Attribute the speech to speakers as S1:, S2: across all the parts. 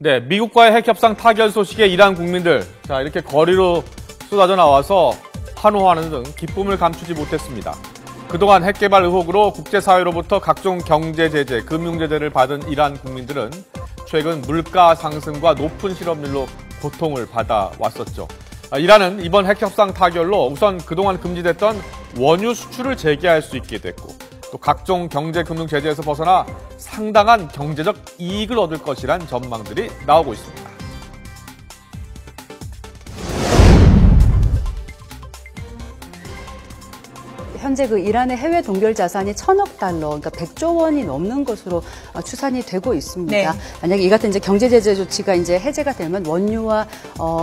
S1: 네, 미국과의 핵협상 타결 소식에 이란 국민들, 자, 이렇게 거리로 쏟아져 나와서 환호하는 등 기쁨을 감추지 못했습니다. 그동안 핵개발 의혹으로 국제사회로부터 각종 경제 제재, 금융 제재를 받은 이란 국민들은 최근 물가 상승과 높은 실업률로 고통을 받아왔었죠. 이란은 이번 핵협상 타결로 우선 그동안 금지됐던 원유 수출을 재개할 수 있게 됐고, 또 각종 경제 금융 제재에서 벗어나 상당한 경제적 이익을 얻을 것이란 전망들이 나오고 있습니다.
S2: 현재 그 이란의 해외 동결 자산이 1,000억 달러, 그러니까 100조 원이 넘는 것으로 추산이 되고 있습니다.
S3: 네.
S2: 만약에 이 같은 이제 경제 제재 조치가 이제 해제가 되면 원유와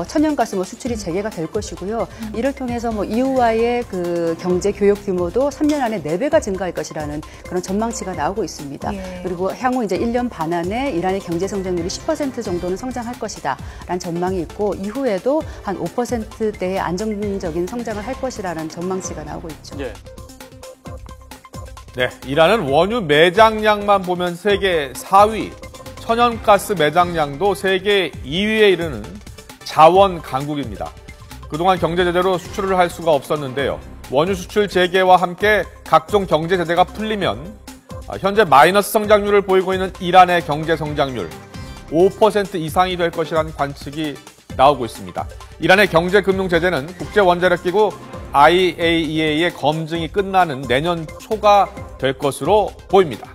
S2: 천연가스 수출이 재개가 될 것이고요. 이를 통해서 이후와의 그 경제 교역 규모도 3년 안에 4배가 증가할 것이라는 그런 전망치가 나오고 있습니다.
S3: 예.
S2: 그리고 향후 이제 1년 반 안에 이란의 경제 성장률이 10% 정도는 성장할 것이다라는 전망이 있고, 이후에도 한 5%대의 안정적인 성장을 할 것이라는 전망치가 나오고 있죠.
S1: 예. 네, 이란은 원유 매장량만 보면 세계 4위, 천연가스 매장량도 세계 2위에 이르는 자원 강국입니다. 그동안 경제 제재로 수출을 할 수가 없었는데요. 원유 수출 재개와 함께 각종 경제 제재가 풀리면 현재 마이너스 성장률을 보이고 있는 이란의 경제 성장률 5% 이상이 될 것이라는 관측이 나오고 있습니다. 이란의 경제 금융 제재는 국제원자력기구 IAEA의 검증이 끝나는 내년 초가 될 것으로 보입니다.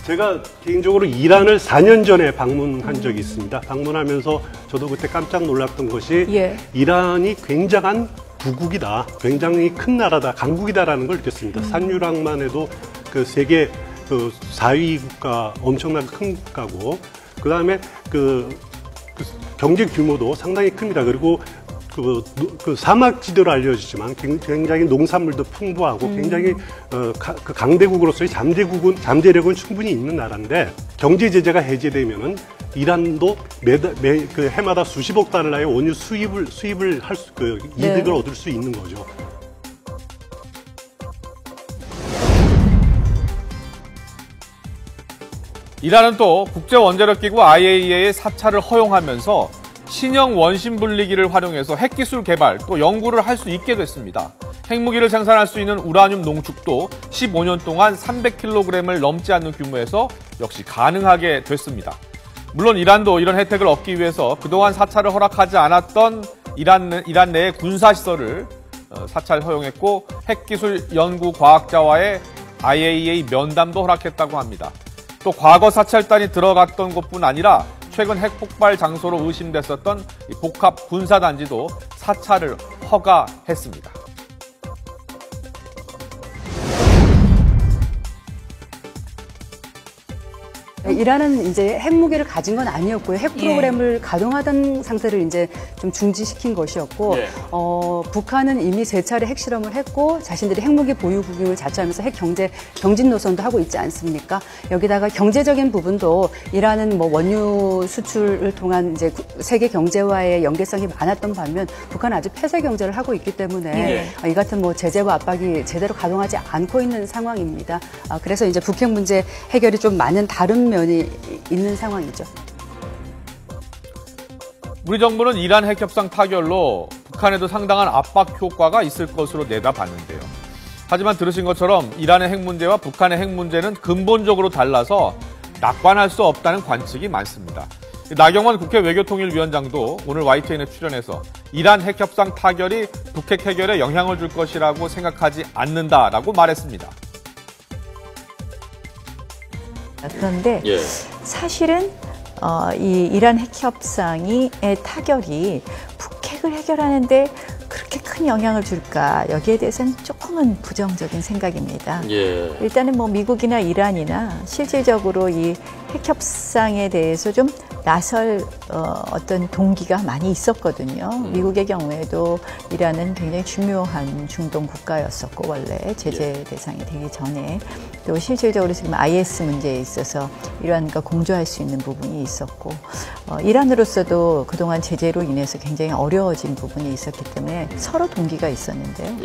S4: 제가 개인적으로 이란을 4년 전에 방문한 적이 있습니다. 방문하면서 저도 그때 깜짝 놀랐던 것이 이란이 굉장한 부국이다, 굉장히 큰 나라다, 강국이다라는 걸 느꼈습니다. 산유량만 해도 그 세계 그 4위 국가, 엄청나게 큰 국가고, 그 다음에 그 경제 규모도 상당히 큽니다. 그리고 그 사막지대로 알려지지만 굉장히 농산물도 풍부하고 굉장히 그 강대국으로서의 잠재력은 충분히 있는 나라인데, 경제 제재가 해제되면은 이란도 그 해마다 수십억 달러의 원유 수입을 할 수, 그 이득을 얻을 수 있는 거죠.
S1: 이란은 또 국제원자력기구 IAEA의 사찰을 허용하면서 신형 원심 분리기를 활용해서 핵기술 개발 또 연구를 할 수 있게 됐습니다. 핵무기를 생산할 수 있는 우라늄 농축도 15년 동안 300kg을 넘지 않는 규모에서 역시 가능하게 됐습니다. 물론 이란도 이런 혜택을 얻기 위해서 그동안 사찰을 허락하지 않았던 이란 내의 군사시설을 사찰 허용했고, 핵기술 연구 과학자와의 IAEA 면담도 허락했다고 합니다. 또 과거 사찰단이 들어갔던 곳뿐 아니라 최근 핵폭발 장소로 의심됐었던 복합 군사단지도 사찰을 허가했습니다.
S2: 이란은 이제 핵무기를 가진 건 아니었고요. 핵 프로그램을 가동하던 상태를 이제 좀 중지시킨 것이었고, 북한은 이미 3차례 핵실험을 했고, 자신들이 핵무기 보유국임을 자처하면서 핵 경진 노선도 하고 있지 않습니까? 여기다가 경제적인 부분도 이란은 원유 수출을 통한 이제 세계 경제와의 연계성이 많았던 반면, 북한은 아직 폐쇄 경제를 하고 있기 때문에 이 같은 제재와 압박이 제대로 가동하지 않고 있는 상황입니다. 그래서 이제 북핵 문제 해결이 좀 많은 다른 면이 있는 상황이죠.
S1: 우리 정부는 이란 핵협상 타결로 북한에도 상당한 압박 효과가 있을 것으로 내다봤는데요. 하지만 들으신 것처럼 이란의 핵 문제와 북한의 핵 문제는 근본적으로 달라서 낙관할 수 없다는 관측이 많습니다. 나경원 국회 외교통일위원장도 오늘 YTN에 출연해서 이란 핵협상 타결이 북핵 해결에 영향을 줄 것이라고 생각하지 않는다라고 말했습니다.
S3: 그런데 사실은 이 이란 핵협상의 타결이 북핵을 해결하는데 그렇게 큰 영향을 줄까, 여기에 대해서는 조금은 부정적인 생각입니다. 일단은 미국이나 이란이나 실질적으로 이 핵협상에 대해서 좀 나설 어떤 동기가 많이 있었거든요. 미국의 경우에도 이란은 굉장히 중요한 중동 국가였었고, 원래 제재 대상이 되기 전에 또 실질적으로 지금 IS 문제에 있어서 이란과 공조할 수 있는 부분이 있었고, 이란으로서도 그동안 제재로 인해서 굉장히 어려워진 부분이 있었기 때문에 서로 동기가 있었는데요.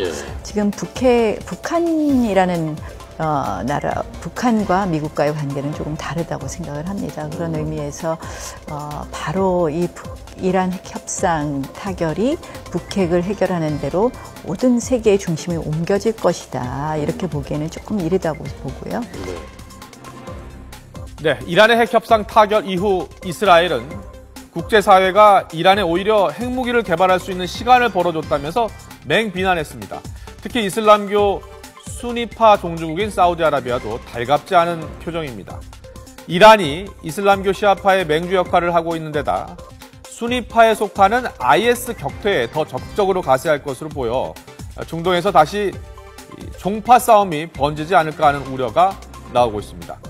S3: 지금 북한이라는 나라 북한과 미국과의 관계는 조금 다르다고 생각을 합니다. 그런 의미에서 바로 이 이란 핵 협상 타결이 북핵을 해결하는 대로 모든 세계의 중심이 옮겨질 것이다. 이렇게 보기에는 조금 이르다고 보고요.
S1: 네, 이란의 핵 협상 타결 이후 이스라엘은 국제사회가 이란에 오히려 핵무기를 개발할 수 있는 시간을 벌어줬다면서 맹비난했습니다. 특히 이슬람교 수니파 종주국인 사우디아라비아도 달갑지 않은 표정입니다. 이란이 이슬람교 시아파의 맹주 역할을 하고 있는 데다 수니파에 속하는 IS 격퇴에 더 적극적으로 가세할 것으로 보여 중동에서 다시 종파 싸움이 번지지 않을까 하는 우려가 나오고 있습니다.